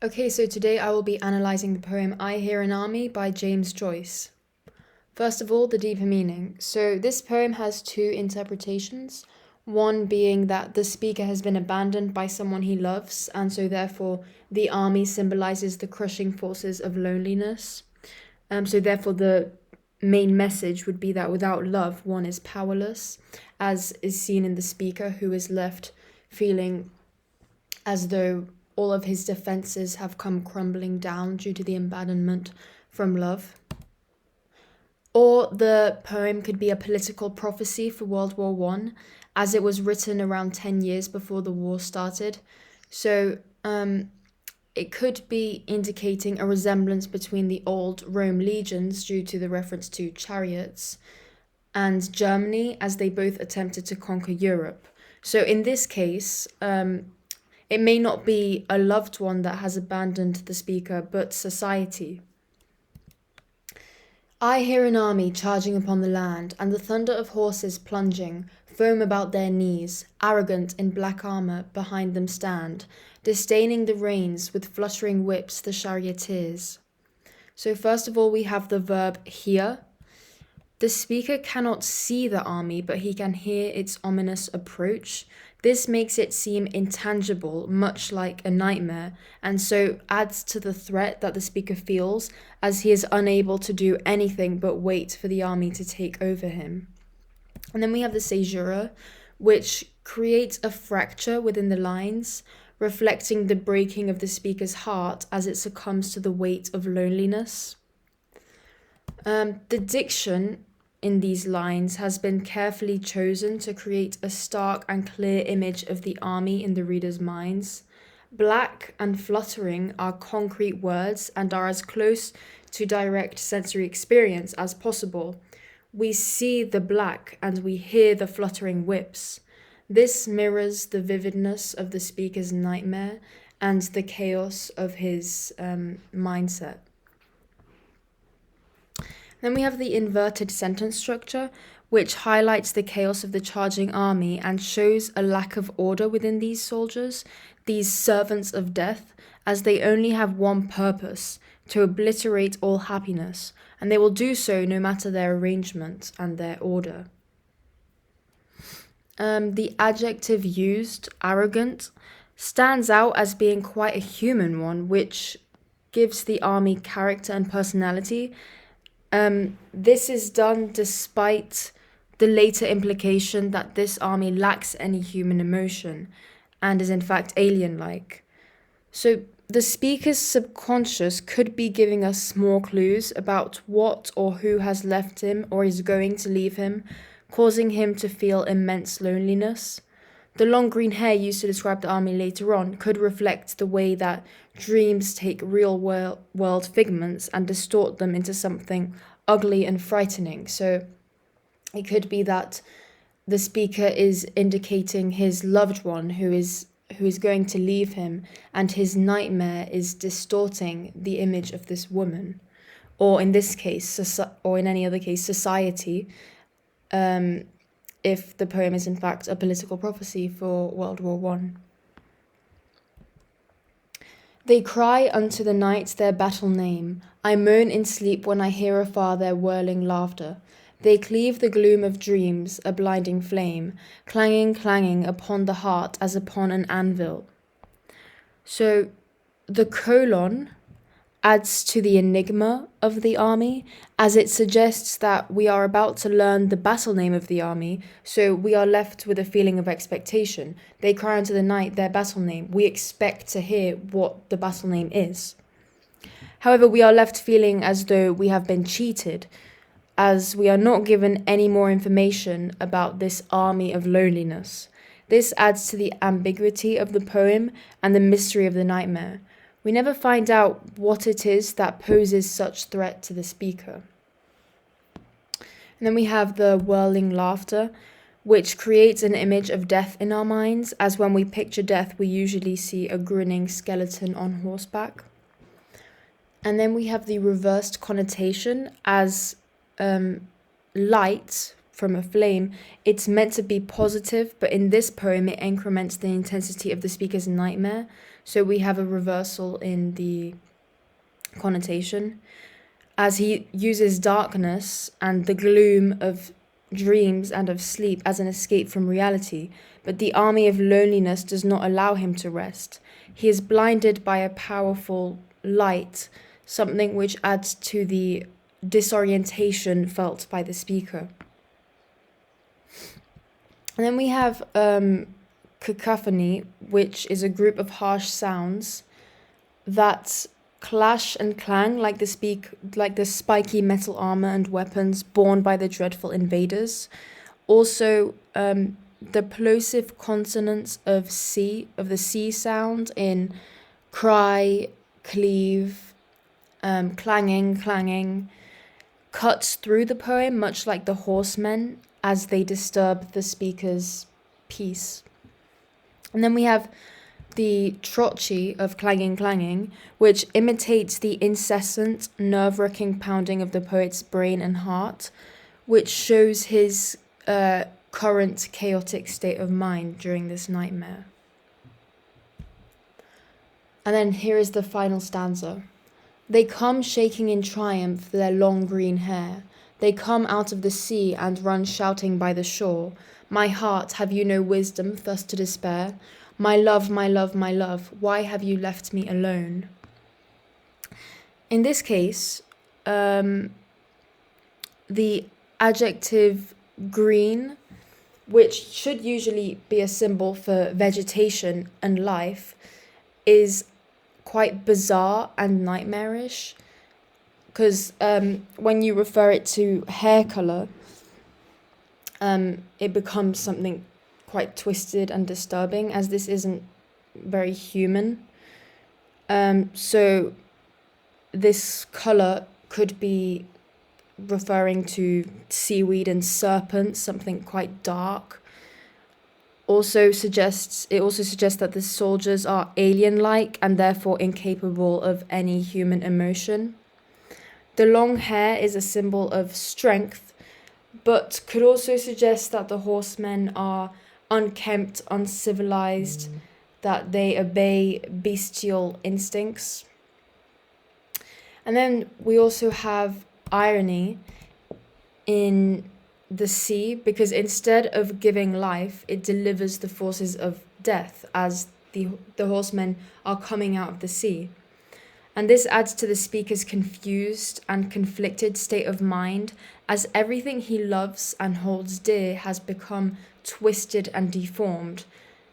Okay, so today I will be analysing the poem I Hear an Army by James Joyce. First of all, the deeper meaning. So, this poem has two interpretations. One being that the speaker has been abandoned by someone he loves, and so therefore the army symbolizes the crushing forces of loneliness. So, therefore, the main message would be that without love, one is powerless, as is seen in the speaker who is left feeling as though all of his defenses have come crumbling down due to the abandonment from love. Or the poem could be a political prophecy for World War One, as it was written around 10 years before the war started. So it could be indicating a resemblance between the old Rome legions due to the reference to chariots and Germany, as they both attempted to conquer Europe. So in this case, it may not be a loved one that has abandoned the speaker, but society. I hear an army charging upon the land, and the thunder of horses plunging, foam about their knees, arrogant in black armour behind them stand, disdaining the reins, with fluttering whips the charioteers. So first of all we have the verb hear. The speaker cannot see the army, but he can hear its ominous approach. This makes it seem intangible, much like a nightmare, and so adds to the threat that the speaker feels, as he is unable to do anything but wait for the army to take over him. And then we have the Seizure, which creates a fracture within the lines, reflecting the breaking of the speaker's heart as it succumbs to the weight of loneliness. The diction in these lines has been carefully chosen to create a stark and clear image of the army in the reader's minds. Black and fluttering are concrete words and are as close to direct sensory experience as possible. We see the black and we hear the fluttering whips. This mirrors the vividness of the speaker's nightmare and the chaos of his mindset. Then we have the inverted sentence structure, which highlights the chaos of the charging army and shows a lack of order within these soldiers, these servants of death, as they only have one purpose, to obliterate all happiness, and they will do so no matter their arrangement and their order. The adjective used, arrogant, stands out as being quite a human one, which gives the army character and personality. This is done despite the later implication that this army lacks any human emotion and is in fact alien-like. So the speaker's subconscious could be giving us more clues about what or who has left him or is going to leave him, causing him to feel immense loneliness. The long green hair used to describe the army later on could reflect the way that dreams take real world figments and distort them into something ugly and frightening. So it could be that the speaker is indicating his loved one who is going to leave him, and his nightmare is distorting the image of this woman, or in this case, or in any other case, society. If the poem is in fact a political prophecy for World War One. They cry unto the night their battle name. I moan in sleep when I hear afar their whirling laughter. They cleave the gloom of dreams, a blinding flame, clanging upon the heart as upon an anvil. So the colon adds to the enigma of the army, as it suggests that we are about to learn the battle name of the army, so we are left with a feeling of expectation. They cry unto the night their battle name. We expect to hear what the battle name is. However, we are left feeling as though we have been cheated, as we are not given any more information about this army of loneliness. This adds to the ambiguity of the poem and the mystery of the nightmare. We never find out what it is that poses such threat to the speaker. And then we have the whirling laughter, which creates an image of death in our minds, as when we picture death, we usually see a grinning skeleton on horseback. And then we have the reversed connotation as light from a flame. It's meant to be positive, but in this poem, it increments the intensity of the speaker's nightmare. So we have a reversal in the connotation, as he uses darkness and the gloom of dreams and of sleep as an escape from reality, but the army of loneliness does not allow him to rest. He is blinded by a powerful light, something which adds to the disorientation felt by the speaker. And then we have Cacophony, which is a group of harsh sounds that clash and clang like the spiky metal armor and weapons borne by the dreadful invaders. Also, the plosive consonants of the C sound in cry, cleave, clanging, cuts through the poem, much like the horsemen, as they disturb the speaker's peace. And then we have the trotchi of clanging, which imitates the incessant, nerve-wracking pounding of the poet's brain and heart, which shows his current chaotic state of mind during this nightmare. And then here is the final stanza. They come shaking in triumph their long green hair. They come out of the sea and run shouting by the shore. My heart, have you no wisdom thus to despair? My love, my love, my love, why have you left me alone? In this case, the adjective green, which should usually be a symbol for vegetation and life, is quite bizarre and nightmarish, because when you refer it to hair color, it becomes something quite twisted and disturbing, as this isn't very human. So this color could be referring to seaweed and serpents, something quite dark. It also suggests that the soldiers are alien-like and therefore incapable of any human emotion. The long hair is a symbol of strength, but could also suggest that the horsemen are unkempt, uncivilized, that they obey bestial instincts. And then we also have irony in the sea, because instead of giving life, it delivers the forces of death as the horsemen are coming out of the sea. And this adds to the speaker's confused and conflicted state of mind, as everything he loves and holds dear has become twisted and deformed.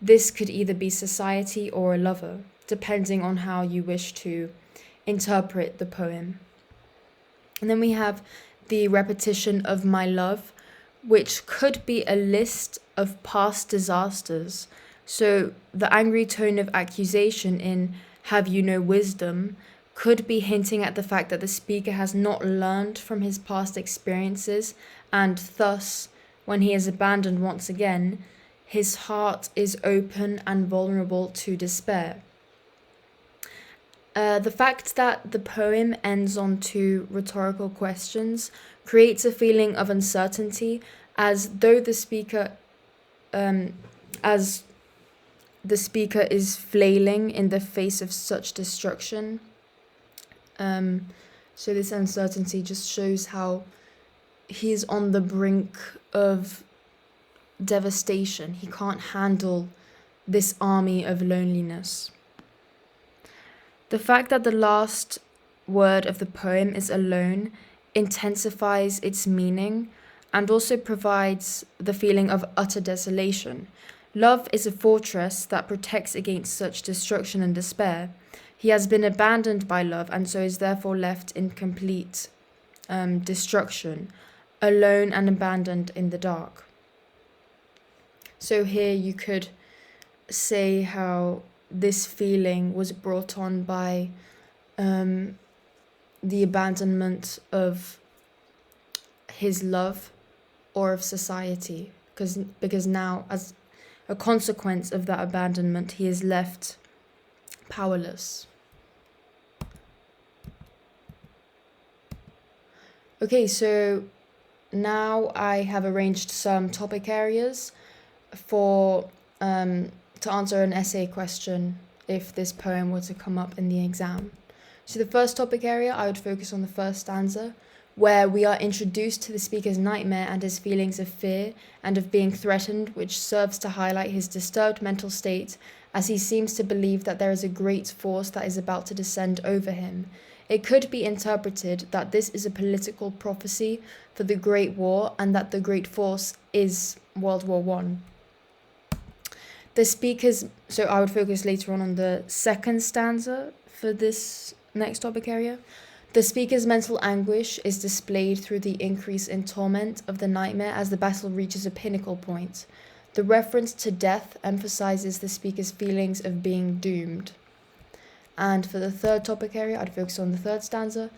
This could either be society or a lover, depending on how you wish to interpret the poem. And then we have the repetition of my love, which could be a list of past disasters. So the angry tone of accusation in have you no wisdom could be hinting at the fact that the speaker has not learned from his past experiences, and thus, when he is abandoned once again, his heart is open and vulnerable to despair. The fact that the poem ends on two rhetorical questions creates a feeling of uncertainty, as though the speaker is flailing in the face of such destruction. So this uncertainty just shows how he's on the brink of devastation. He can't handle this army of loneliness. The fact that the last word of the poem is alone intensifies its meaning and also provides the feeling of utter desolation. Love is a fortress that protects against such destruction and despair. He has been abandoned by love and so is therefore left in complete destruction, alone and abandoned in the dark. So here you could say how this feeling was brought on by the abandonment of his love or of society, because now, as a consequence of that abandonment, he is left powerless. Okay, so now I have arranged some topic areas for to answer an essay question if this poem were to come up in the exam. So the first topic area, I would focus on the first stanza, where we are introduced to the speaker's nightmare and his feelings of fear and of being threatened, which serves to highlight his disturbed mental state, as he seems to believe that there is a great force that is about to descend over him. It could be interpreted that this is a political prophecy for the Great War and that the great force is World War I. So I would focus later on the second stanza for this next topic area. The speaker's mental anguish is displayed through the increase in torment of the nightmare as the battle reaches a pinnacle point. The reference to death emphasizes the speaker's feelings of being doomed. And for the third topic area, I'd focus on the third stanza,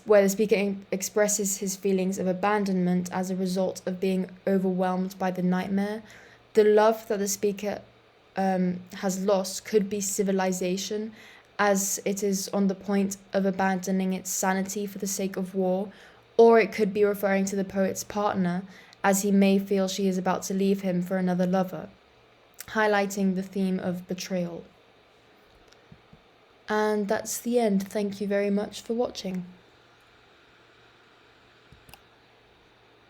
where the speaker expresses his feelings of abandonment as a result of being overwhelmed by the nightmare. The love that the speaker has lost could be civilization, as it is on the point of abandoning its sanity for the sake of war, or it could be referring to the poet's partner, as he may feel she is about to leave him for another lover, highlighting the theme of betrayal. And that's the end. Thank you very much for watching.